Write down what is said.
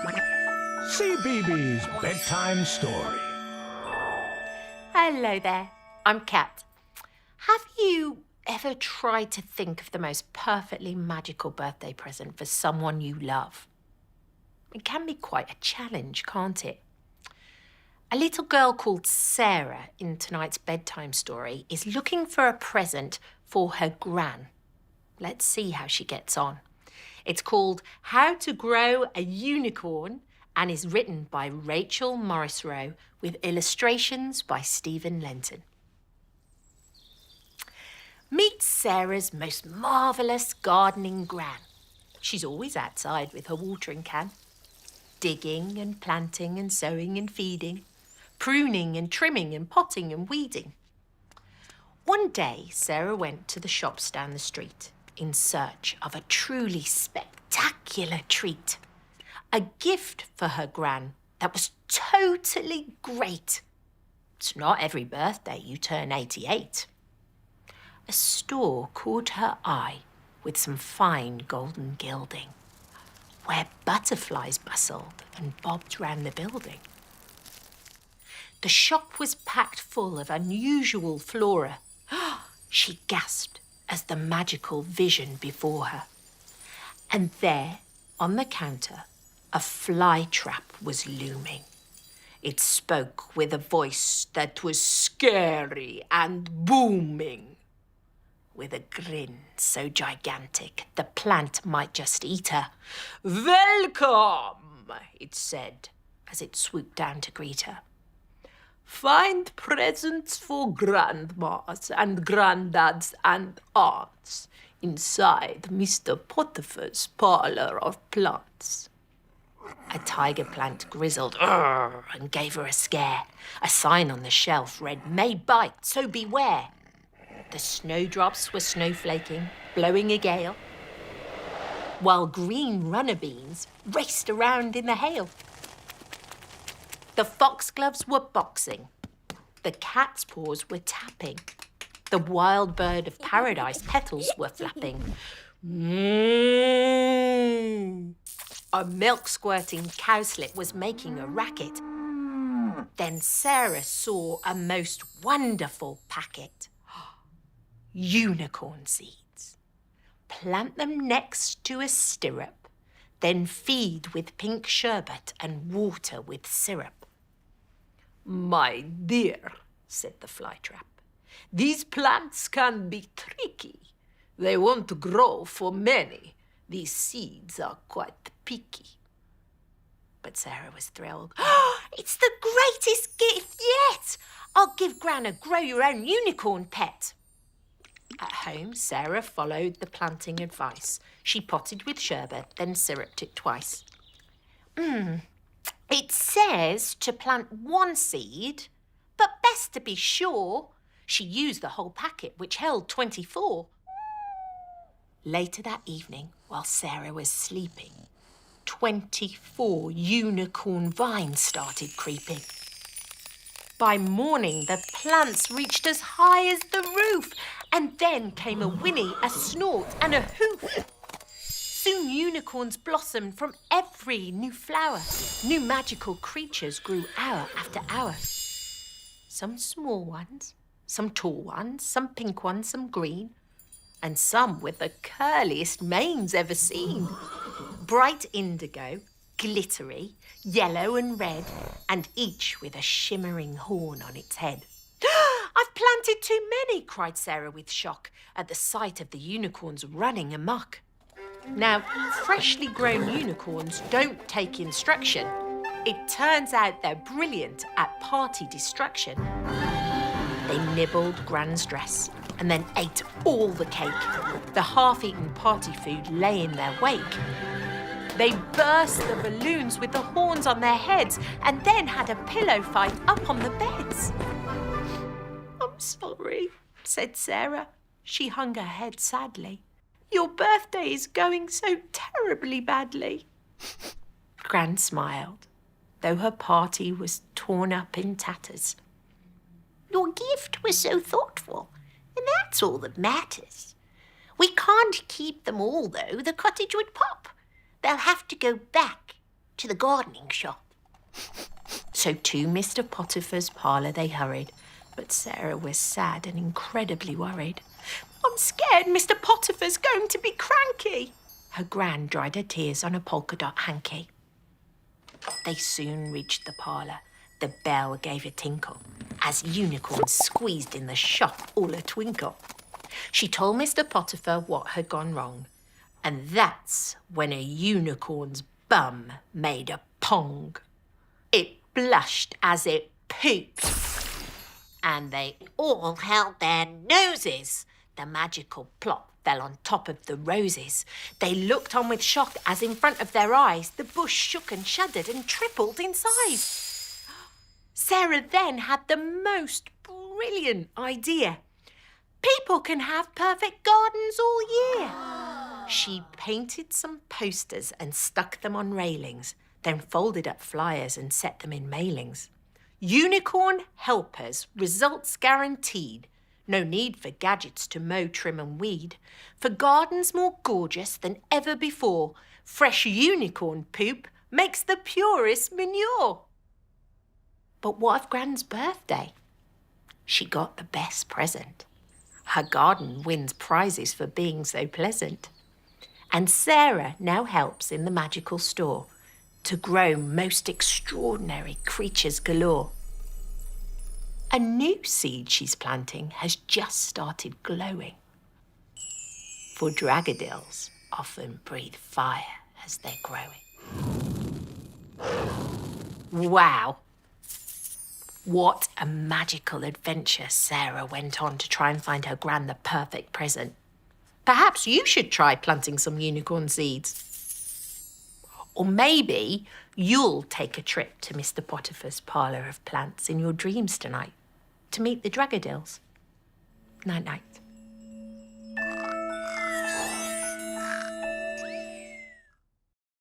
Cbeebies Bedtime Story. Hello there, I'm Kat. Have you ever tried to think of the most perfectly magical birthday present for someone you love? It can be quite a challenge, can't it? A little girl called Sarah in tonight's bedtime story is looking for a present for her gran. Let's see how she gets on. It's called How to Grow a Unicorn and is written by Rachel Morrisroe with illustrations by Stephen Lenton. Meet Sarah's most marvellous gardening gran. She's always outside with her watering can, digging and planting and sowing and feeding, pruning and trimming and potting and weeding. One day, Sarah went to the shops down the street in search of a truly spectacular treat. A gift for her gran that was totally great. It's not every birthday you turn 88. A store caught her eye with some fine golden gilding, where butterflies bustled and bobbed round the building. The shop was packed full of unusual flora. She gasped as the magical vision before her. And there, on the counter, a fly trap was looming. It spoke with a voice that was scary and booming. With a grin so gigantic the plant might just eat her. "Welcome," it said as it swooped down to greet her. "Find presents for grandmas and granddads and aunts inside Mr. Potiphar's parlour of plants." A tiger plant grizzled and gave her a scare. A sign on the shelf read, "May bite, so beware." The snowdrops were snowflaking, blowing a gale, while green runner beans raced around in the hail. The foxgloves were boxing. The cat's paws were tapping. The wild bird of paradise petals were flapping. A milk-squirting cowslip was making a racket. Then Sarah saw a most wonderful packet. Unicorn seeds. Plant them next to a stirrup, then feed with pink sherbet and water with syrup. "My dear," said the flytrap, "these plants can be tricky. They won't grow for many. These seeds are quite picky." But Sarah was thrilled. "It's the greatest gift yet! I'll give Gran a grow-your-own unicorn pet." At home, Sarah followed the planting advice. She potted with sherbet, then syruped it twice. It says to plant one seed, but best to be sure. She used the whole packet, which held 24. Later that evening, while Sarah was sleeping, 24 unicorn vines started creeping. By morning, the plants reached as high as the roof, and then came a whinny, a snort, and a hoof. Soon unicorns blossomed from every new flower. New magical creatures grew hour after hour. Some small ones, some tall ones, some pink ones, some green, and some with the curliest manes ever seen. Bright indigo, glittery, yellow and red, and each with a shimmering horn on its head. "I've planted too many," cried Sarah with shock at the sight of the unicorns running amok. Now, freshly grown unicorns don't take instruction. It turns out they're brilliant at party destruction. They nibbled Gran's dress and then ate all the cake. The half-eaten party food lay in their wake. They burst the balloons with the horns on their heads and then had a pillow fight up on the beds. "I'm sorry," said Sarah. She hung her head sadly. "Your birthday is going so terribly badly." Gran smiled, though her party was torn up in tatters. "Your gift was so thoughtful, and that's all that matters. We can't keep them all, though. The cottage would pop. They'll have to go back to the gardening shop. So to Mr. Potiphar's parlour they hurried, but Sarah was sad and incredibly worried. I'm scared Mr. Potiphar's going to be cranky. Her gran dried her tears on a polka dot hanky. They soon reached the parlour. The bell gave a tinkle as Unicorn squeezed in the shop all a twinkle. She told Mr. Potiphar what had gone wrong, and that's when a unicorn's bum made a pong. It blushed as it pooped, and they all held their noses. The magical plop fell on top of the roses. They looked on with shock as in front of their eyes the bush shook and shuddered and tripled in size. Sarah then had the most brilliant idea. People can have perfect gardens all year. She painted some posters and stuck them on railings, then folded up flyers and set them in mailings. Unicorn helpers, results guaranteed. No need for gadgets to mow, trim and weed. For gardens more gorgeous than ever before, fresh unicorn poop makes the purest manure. But what of Gran's birthday? She got the best present. Her garden wins prizes for being so pleasant. And Sarah now helps in the magical store to grow most extraordinary creatures galore. A new seed she's planting has just started glowing. For daffodils often breathe fire as they're growing. Wow! What a magical adventure Sarah went on to try and find her gran the perfect present. Perhaps you should try planting some unicorn seeds. Or maybe you'll take a trip to Mr. Potiphar's parlour of plants in your dreams tonight to meet the daffodils. Night-night.